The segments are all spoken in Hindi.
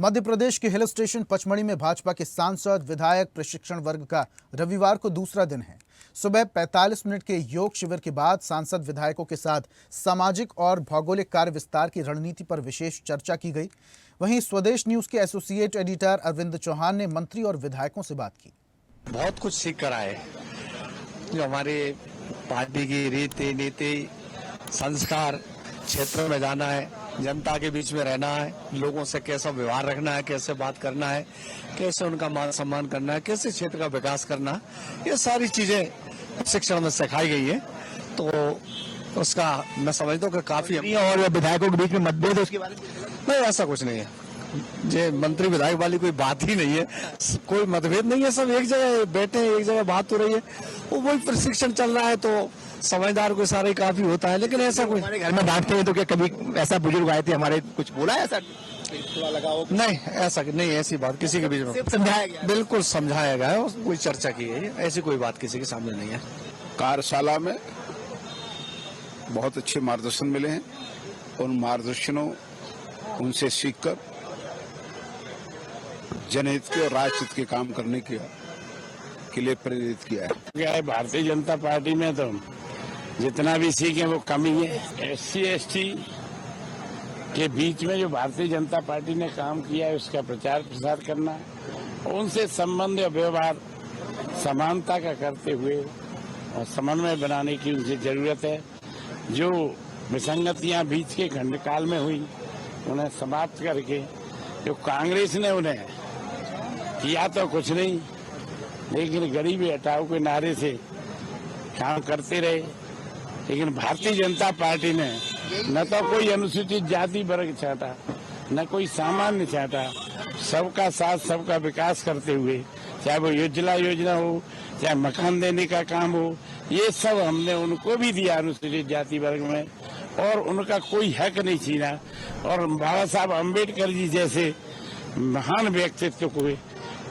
मध्य प्रदेश के हिल स्टेशन पचमढ़ी में भाजपा के सांसद विधायक प्रशिक्षण वर्ग का रविवार को दूसरा दिन है। सुबह 45 मिनट के योग शिविर के बाद सांसद विधायकों के साथ सामाजिक और भौगोलिक कार्य विस्तार की रणनीति पर विशेष चर्चा की गई। वहीं स्वदेश न्यूज के एसोसिएट एडिटर अरविंद चौहान ने मंत्री और विधायकों से बात की। बहुत कुछ सीख कर आए, जो हमारे पार्टी की रीति नीति संस्कार, क्षेत्र में जाना है, जनता के बीच में रहना है, लोगों से कैसा व्यवहार रखना है, कैसे बात करना है, कैसे उनका मान सम्मान करना है, कैसे क्षेत्र का विकास करना है, ये सारी चीजें शिक्षण में सिखाई गई है। तो उसका मैं समझता हूँ कि काफी और विधायकों के बीच में मतभेद है उसके बारे में नहीं, ऐसा कुछ नहीं है। ये मंत्री विधायक वाली कोई बात ही नहीं है, कोई मतभेद नहीं है, सब एक जगह बैठे हैं, एक जगह बात हो रही है। वो वही प्रशिक्षण चल रहा है तो समझदार को सारा ही काफी होता है, लेकिन ऐसा कोई हमारे घर में डांटते हैं तो क्या कभी ऐसा बुजुर्ग आए थे हमारे कुछ बोला है ऐसा थोड़ा लगाओ? नहीं, ऐसा नहीं, ऐसी बात किसी के बीच में सिर्फ समझाया गया, बिल्कुल समझाया गया है, कोई चर्चा की है, ऐसी कोई बात किसी के सामने नहीं है। कार्यशाला में बहुत अच्छे मार्गदर्शन मिले हैं, उन मार्गदर्शनों उनसे सीखकर जनहित के और राष्ट्रहित के काम करने के लिए प्रेरित किया है। क्या है, भारतीय जनता पार्टी में तो जितना भी सीखे वो कम ही है। SC/ST के बीच में जो भारतीय जनता पार्टी ने काम किया है उसका प्रचार प्रसार करना, उनसे संबंध और व्यवहार समानता का करते हुए और समन्वय बनाने की उनसे जरूरत है। जो विसंगतियां बीच के खंडकाल में हुई उन्हें समाप्त करके, जो कांग्रेस ने उन्हें किया तो कुछ नहीं, लेकिन गरीबी हटाओ के नारे से काम करते रहे, लेकिन भारतीय जनता पार्टी ने न तो कोई अनुसूचित जाति वर्ग चाहता, न कोई सामान्य चाहता, सबका साथ सबका विकास करते हुए, चाहे वो योजना हो, चाहे मकान देने का काम हो, ये सब हमने उनको भी दिया अनुसूचित जाति वर्ग में, और उनका कोई हक नहीं छीना। और बाबा साहब अम्बेडकर जी जैसे महान व्यक्तित्व को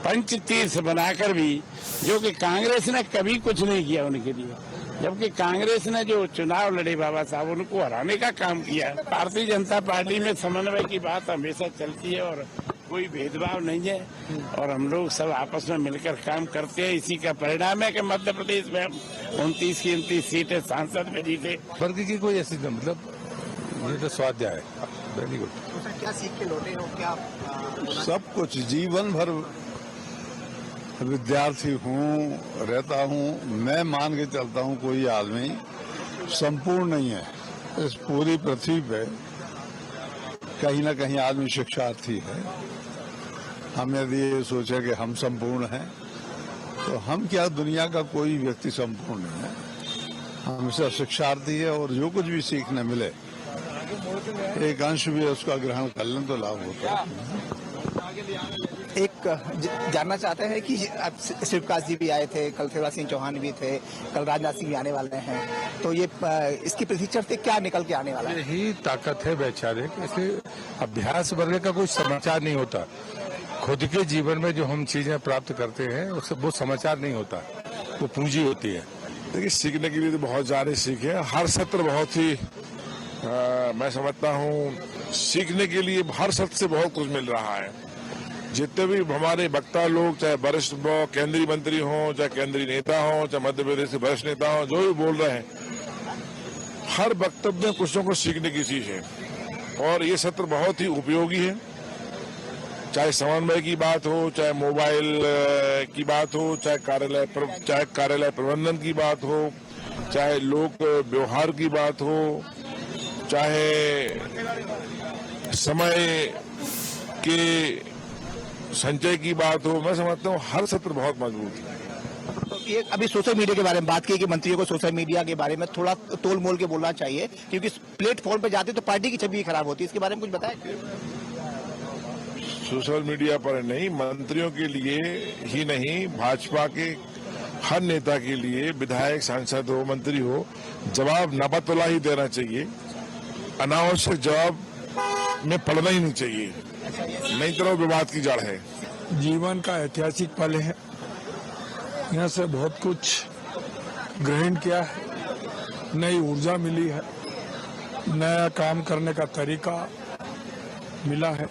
पंचतीर्थ बनाकर भी, जो कि कांग्रेस ने कभी कुछ नहीं किया उनके लिए, जबकि कांग्रेस ने जो चुनाव लड़े बाबा साहब उनको हराने का काम किया। भारतीय जनता पार्टी में समन्वय की बात हमेशा चलती है और कोई भेदभाव नहीं है, और हम लोग सब आपस में मिलकर काम करते हैं। इसी का परिणाम है कि मध्य प्रदेश में 29 की 29 सीटें सांसद में जीते। वर्ग की कोई ऐसी मतलब ये तो स्वाध्याय है। Very good. क्या सीख के लौटे हो? क्या सब कुछ जीवन भर विद्यार्थी हूँ, रहता हूँ। मैं मान के चलता हूँ कोई आदमी संपूर्ण नहीं है। इस पूरी पृथ्वी पे कहीं ना कहीं आदमी शिक्षार्थी है। हम यदि ये सोचे कि हम संपूर्ण हैं तो हम क्या, दुनिया का कोई व्यक्ति संपूर्ण नहीं है, हमेशा शिक्षार्थी है। और जो कुछ भी सीखने मिले, एक अंश भी उसका ग्रहण कर लें तो लाभ होता है। एक जानना चाहते हैं कि अब शिवकाश जी भी आए थे, कल शिवराज सिंह चौहान भी थे, कल राजनाथ सिंह भी आने वाले हैं, तो ये इसकी प्रशिक्षण से क्या निकल के आने वाला है? यही ताकत है वैचारिक। ऐसे अभ्यास वर्ग का कोई समाचार नहीं होता। खुद के जीवन में जो हम चीजें प्राप्त करते हैं उससे वो समाचार नहीं होता, वो पूंजी होती है। देखिए, सीखने के लिए तो बहुत ज्यादा सीख है। हर सत्र बहुत ही मैं समझता हूँ सीखने के लिए हर सत्र से बहुत कुछ मिल रहा है। जितने भी हमारे वक्ता लोग, चाहे वरिष्ठ केंद्रीय मंत्री हों, चाहे केंद्रीय नेता हों, चाहे मध्य प्रदेश के वरिष्ठ नेता हों, जो भी बोल रहे हैं, हर वक्तव्य में कुछ न कुछ सीखने की चीज है। और ये सत्र बहुत ही उपयोगी है। चाहे समन्वय की बात हो, चाहे मोबाइल की बात हो, चाहे कार्यालय प्रबंधन की बात हो, चाहे लोक व्यवहार की बात हो, चाहे समय के संचय की बात हो, मैं समझता हूँ हर सत्र बहुत मजबूत है। तो ये अभी सोशल मीडिया के बारे में बात की कि मंत्रियों को सोशल मीडिया के बारे में थोड़ा तोल मोल के बोलना चाहिए, क्योंकि प्लेटफॉर्म पे जाते तो पार्टी की छवि खराब होती है। इसके बारे में कुछ बताएं? सोशल मीडिया पर नहीं, मंत्रियों के लिए ही नहीं, भाजपा के हर नेता के लिए, विधायक, सांसद हो, मंत्री हो, जवाब नापतला ही देना चाहिए। अनावश्यक जवाब में पड़ना ही नहीं चाहिए, नहीं तो विवाद की जड़ है। जीवन का ऐतिहासिक पल है, यहाँ से बहुत कुछ ग्रहण किया है, नई ऊर्जा मिली है, नया काम करने का तरीका मिला है।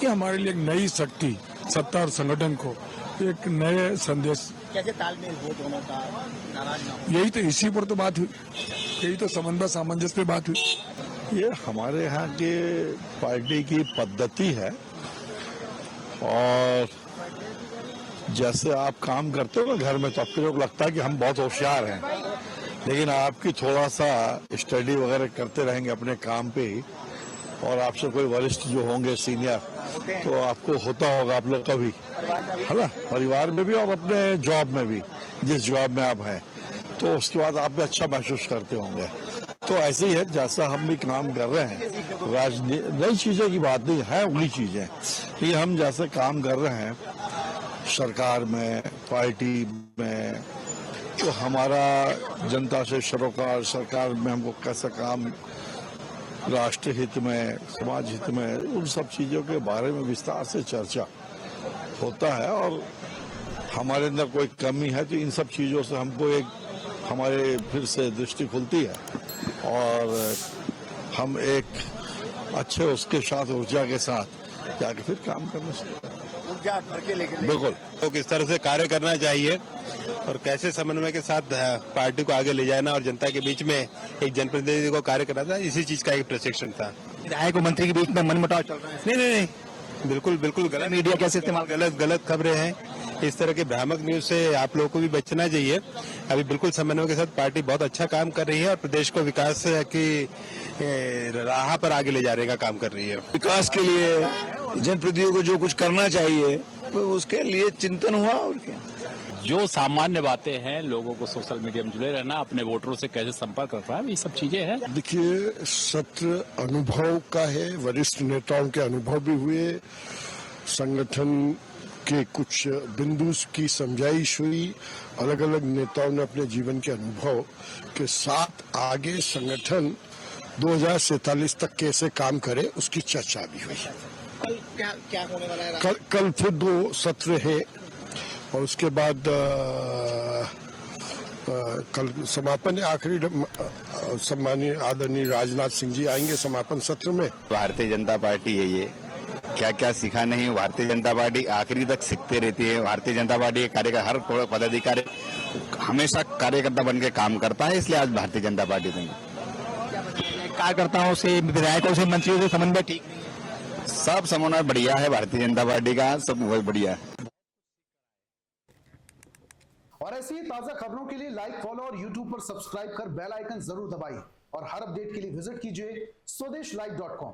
ये हमारे लिए एक नई शक्ति, सत्ता और संगठन को एक नए संदेश। कैसे तालमेल हो दोनों का, नाराज ना हो? यही तो इसी पर तो बात हुई, यही तो समन्वय सामंजस्य पे बात हुई। ये हमारे यहाँ के पार्टी की पद्धति है और जैसे आप काम करते हो ना घर में तो आपको लोग लगता है कि हम बहुत होशियार हैं, लेकिन आपकी थोड़ा सा स्टडी वगैरह करते रहेंगे अपने काम पे ही और आपसे कोई वरिष्ठ जो होंगे सीनियर तो आपको होता होगा आप लोग का भी, है ना, परिवार में भी और अपने जॉब में भी, जिस जॉब में आप हैं तो उसके बाद आप भी अच्छा महसूस करते होंगे। तो ऐसे ही है जैसा हम भी काम कर रहे हैं, नई चीजों की बात नहीं है, वही चीजें ये हम जैसे काम कर रहे हैं सरकार में, पार्टी में, तो हमारा जनता से सरोकार, सरकार में हमको कैसा काम, राष्ट्र हित में, समाज हित में, उन सब चीजों के बारे में विस्तार से चर्चा होता है और हमारे अंदर कोई कमी है तो इन सब चीजों से हमको एक हमारे फिर से दृष्टि खुलती है और हम एक अच्छे उसके साथ ऊर्जा के साथ जाके फिर काम करना सकते हैं। ऊर्जा भर के लेकर बिल्कुल। तो किस तरह से कार्य करना चाहिए और कैसे समन्वय के साथ पार्टी को आगे ले जाना और जनता के बीच में एक जनप्रतिनिधि को कार्य करना था, इसी चीज का एक प्रशिक्षण था। विधायक और मंत्री के बीच में मनमुटाव चल रहा है। नहीं, बिल्कुल गलत, मीडिया कैसे इस्तेमाल, गलत खबरें हैं, इस तरह के भ्रामक न्यूज से आप लोगों को भी बचना चाहिए। अभी बिल्कुल समन्वय के साथ पार्टी बहुत अच्छा काम कर रही है और प्रदेश को विकास की राह पर आगे ले जाने का काम कर रही है। विकास के लिए जनप्रतिनिधियों को जो कुछ करना चाहिए तो उसके लिए चिंतन हुआ और क्या। जो सामान्य बातें हैं, लोगों को सोशल मीडिया में जुड़े रहना, अपने वोटरों से कैसे संपर्क रखना है, ये सब चीजें हैं। देखिए, सत्र अनुभव का है, वरिष्ठ नेताओं के अनुभव भी हुए, संगठन के कुछ बिंदु की समझाइश हुई, अलग अलग नेताओं ने अपने जीवन के अनुभव के साथ आगे संगठन 2047 तक कैसे काम करे उसकी चर्चा भी हुई। कल क्या होने वाला है? कल फिर 2 सत्र है और उसके बाद कल समापन है। आखिरी सम्मानीय आदरणीय राजनाथ सिंह जी आएंगे समापन सत्र में। भारतीय जनता पार्टी है, ये क्या क्या सीखा नहीं, भारतीय जनता पार्टी आखिरी तक सीखते रहती है। भारतीय जनता पार्टी कार्यकर्ता, हर पदाधिकारी हमेशा कार्यकर्ता बन के काम करता है, इसलिए आज भारतीय जनता पार्टी में कार्यकर्ताओं से, विधायकों से, मंत्रियों से समन्वय ठीक नहीं है। सब समन्वय बढ़िया है भारतीय जनता पार्टी का, सब वही बढ़िया है। और ऐसी ही ताजा खबरों के लिए लाइक, फॉलो और यूट्यूब पर सब्सक्राइब कर बेल आइकन जरूर दबाइए और हर अपडेट के लिए विजिट कीजिए स्वदेशलाइव.com।